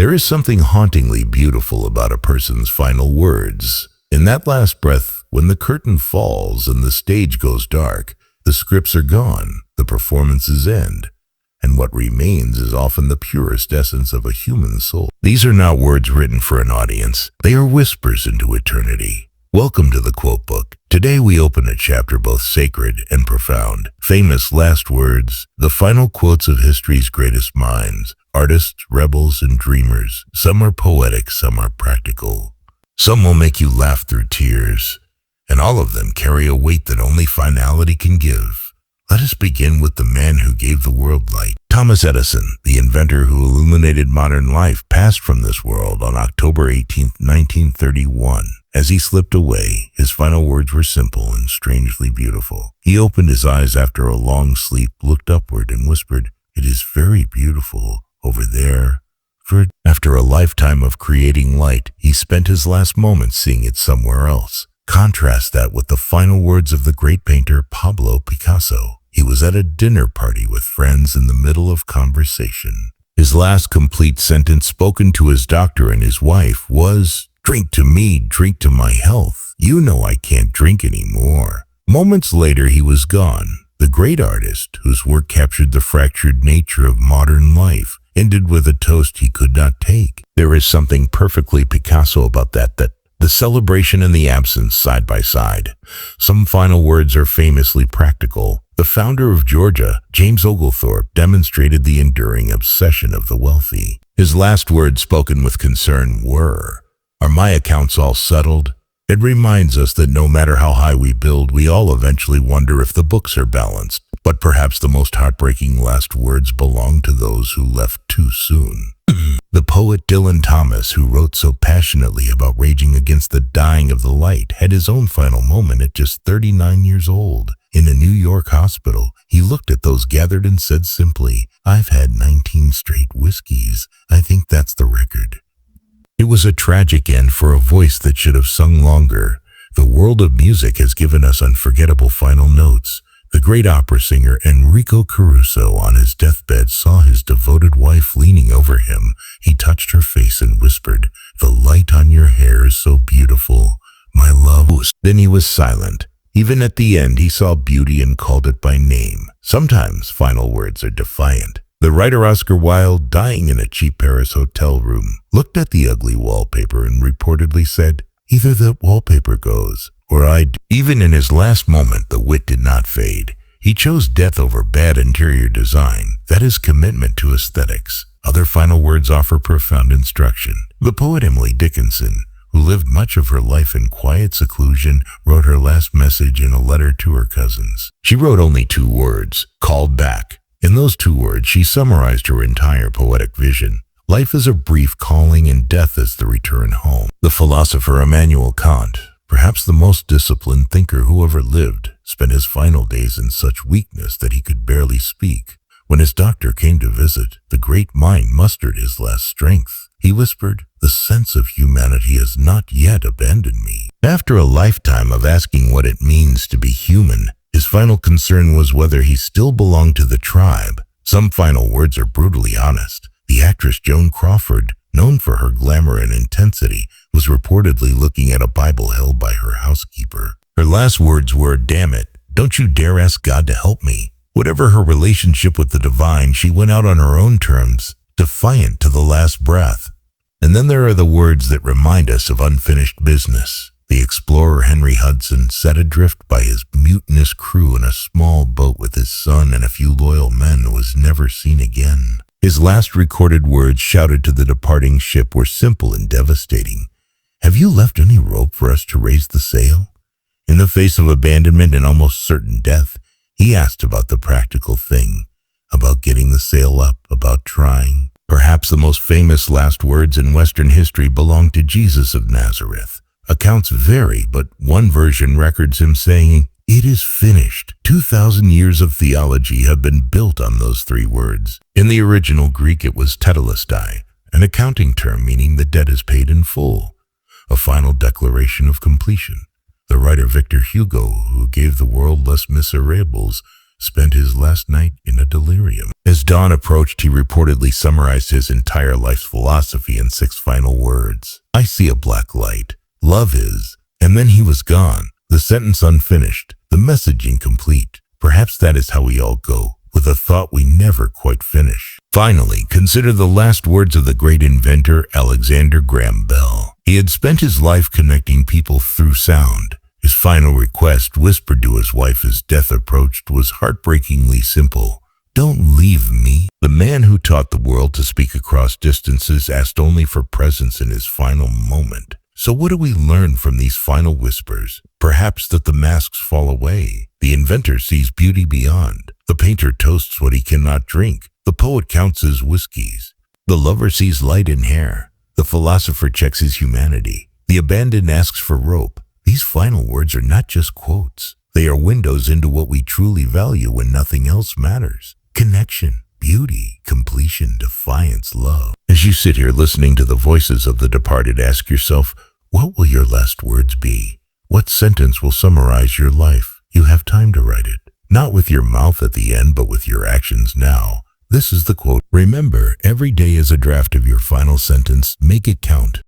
There is something hauntingly beautiful about a person's final words. In that last breath, when the curtain falls and the stage goes dark, the scripts are gone, the performances end, and what remains is often the purest essence of a human soul. These are not words written for an audience. They are whispers into eternity. Welcome to the Quotebook. Today we open a chapter both sacred and profound. Famous last words, the final quotes of history's greatest minds, artists, rebels, and dreamers. Some are poetic, some are practical. Some will make you laugh through tears, and all of them carry a weight that only finality can give. Let us begin with the man who gave the world light. Thomas Edison, the inventor who illuminated modern life, passed from this world on October 18, 1931. As he slipped away, his final words were simple and strangely beautiful. He opened his eyes after a long sleep, looked upward, and whispered, "It is very beautiful over there." After a lifetime of creating light, he spent his last moments seeing it somewhere else. Contrast that with the final words of the great painter Pablo Picasso. He was at a dinner party with friends in the middle of conversation. His last complete sentence spoken to his doctor and his wife was, "Drink to me, drink to my health. You know I can't drink anymore." Moments later he was gone. The great artist, whose work captured the fractured nature of modern life, ended with a toast he could not take. There is something perfectly Picasso about that the celebration and the absence side by side. Some final words are famously practical. The founder of Georgia, James Oglethorpe, demonstrated the enduring obsession of the wealthy. His last words spoken with concern were, "Are my accounts all settled?" It reminds us that no matter how high we build, we all eventually wonder if the books are balanced. But perhaps the most heartbreaking last words belong to those who left too soon. The poet Dylan Thomas, who wrote so passionately about raging against the dying of the light, had his own final moment at just 39 years old. In a New York hospital, he looked at those gathered and said simply, "I've had 19 straight whiskeys. I think that's the record." It was a tragic end for a voice that should have sung longer. The world of music has given us unforgettable final notes. The great opera singer Enrico Caruso on his deathbed saw his devoted wife leaning over him. He touched her face and whispered, "The light on your hair is so beautiful, my love." Then he was silent. Even at the end, he saw beauty and called it by name. Sometimes final words are defiant. The writer Oscar Wilde, dying in a cheap Paris hotel room, looked at the ugly wallpaper and reportedly said, "Either that wallpaper goes, or I do." Even in his last moment, the wit did not fade. He chose death over bad interior design. That is commitment to aesthetics. Other final words offer profound instruction. The poet Emily Dickinson, who lived much of her life in quiet seclusion, wrote her last message in a letter to her cousins. She wrote only 2 words, "Called back." In those 2 words, she summarized her entire poetic vision. Life is a brief calling and death is the return home. The philosopher Immanuel Kant, perhaps the most disciplined thinker who ever lived, spent his final days in such weakness that he could barely speak. When his doctor came to visit, the great mind mustered his last strength. He whispered, "The sense of humanity has not yet abandoned me." After a lifetime of asking what it means to be human, his final concern was whether he still belonged to the tribe. Some final words are brutally honest. The actress Joan Crawford, known for her glamour and intensity, was reportedly looking at a Bible held by her housekeeper. Her last words were, "Damn it, don't you dare ask God to help me." Whatever her relationship with the divine, she went out on her own terms, defiant to the last breath. And then there are the words that remind us of unfinished business. The explorer Henry Hudson, set adrift by his mutinous crew in a small boat with his son and a few loyal men, was never seen again. His last recorded words shouted to the departing ship were simple and devastating. "Have you left any rope for us to raise the sail?" In the face of abandonment and almost certain death, he asked about the practical thing, about getting the sail up, about trying. Perhaps the most famous last words in Western history belong to Jesus of Nazareth. Accounts vary, but one version records him saying, "It is finished." 2,000 years of theology have been built on those 3 words. In the original Greek, it was tetelestai, an accounting term meaning the debt is paid in full, a final declaration of completion. The writer Victor Hugo, who gave the world Les Miserables, spent his last night in a delirium. As dawn approached, he reportedly summarized his entire life's philosophy in 6 final words. I see a black light. Love is. And then he was gone. The sentence unfinished. The message incomplete. Perhaps that is how we all go, with a thought we never quite finish. Finally, consider the last words of the great inventor Alexander Graham Bell. He had spent his life connecting people through sound. His final request, whispered to his wife as death approached, was heartbreakingly simple. Don't leave me. The man who taught the world to speak across distances asked only for presence in his final moment. So what do we learn from these final whispers? Perhaps that the masks fall away. The inventor sees beauty beyond. The painter toasts what he cannot drink. The poet counts his whiskeys. The lover sees light in hair. The philosopher checks his humanity. The abandoned asks for rope. These final words are not just quotes. They are windows into what we truly value when nothing else matters. Connection, beauty, completion, defiance, love. As you sit here listening to the voices of the departed, ask yourself, what will your last words be? What sentence will summarize your life? You have time to write it. Not with your mouth at the end, but with your actions now. This is the quote. Remember, every day is a draft of your final sentence. Make it count.